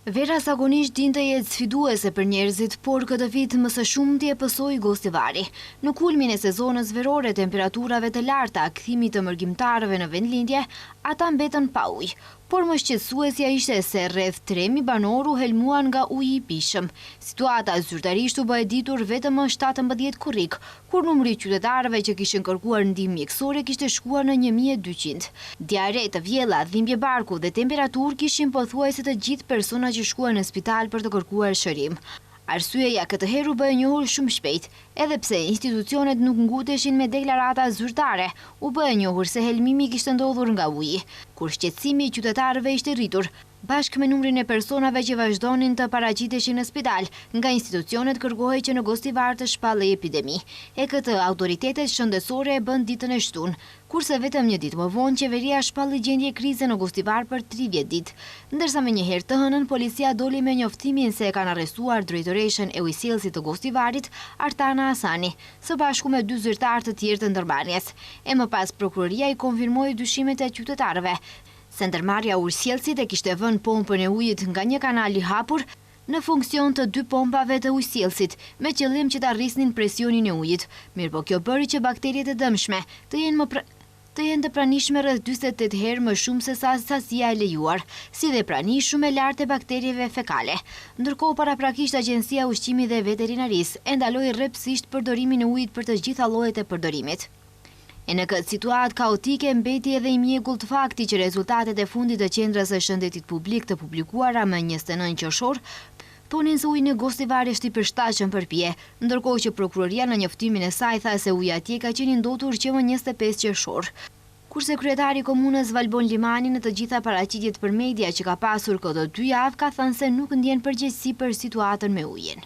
Vera zakonisht dinte jetë sfiduese për njerëzit, por këtë vit më së shumti e pësoi Gostivari. Në kulmin e sezonës verore, temperaturave të larta, kthimi të mërgjimtarëve në vendlindje, ata mbetën pa ujë. Por më shqetësuesja ishte se rreth 3.000 banor u helmuan nga uji i pishëm. Situata zyrtarisht u bë e ditur vetëm më 17 korrik, kur numri i qytetarëve që kishin kërkuar ndihmë mjekësore kishte shkuar në 1.200. Diare të vjella, dhimbje barku dhe temperaturë kishin pothuajse të gjithë persona që shkuan në spital për të kërkuar shërim. Arsyeja këtë herë u bë e njohur shumë shpejt, edhe pse institucionet nuk nguteshin me deklarata zyrtare, u bë e njohur se helmimi kishte ndodhur nga uji, kur shqetësimi i qytetarëve ishte rritur, bashkë me numrin e personave që vazhdonin të paraqiteshin në spital, nga institucionet kërkohej që në Gostivar të shpallej epidemi. E këtë autoritetet shëndetësore e bën ditën e shtunë, kurse vetëm një ditë më vonë qeveria shpalli gjendje krize në Gostivar për 30 ditë. Ndërsa me njëherë të hënën, policia doli me njoftimin se e kanë arrestuar drejtoreshën e ujësjellësit të Gostivarit, Artana Hasani, së bashku me 2 zyrtarë të tjerë të ndërmarrjes. E më pas prokuroria i konfirmoi dyshimet e qytetarëve se ndërmarrja e ujësjellësit e kishte vënë pompën e ujit nga një kanal i hapur në funksion të 2 pompave të ujësjellësit, me qëllim që të arrisnin presionin e ujit. Mirëpo kjo bëri që bakteriet e dëmshme të jenë të pranishme rreth 48 herë më shumë se sa sasia e lejuar, si dhe prani shumë e lartë e bakterieve fekale. Ndërkohë, paraprakisht Agjencia e Ushqimit dhe Veterinarisë e ndaloi rreptësisht përdorimin e ujit për të gjitha llojet e përdorimit. E në këtë situatë kaotike mbeti edhe i mjegullt fakti që rezultatet e fundit të qendrës së shëndetit publik të publikuara më 29 qershor thonin se uji në Gostivar është i përshtatshëm për pije, ndërkohë që prokuroria në njoftimin e saj tha se uji atje ka qenë i ndotur që më 25 qershor. Kurse kryetari i komunës Valbon Limani në të gjitha paraqitjet për media që ka pasur këto 2 javë ka thënë se nuk ndjen përgjegjësi për situatën me ujin.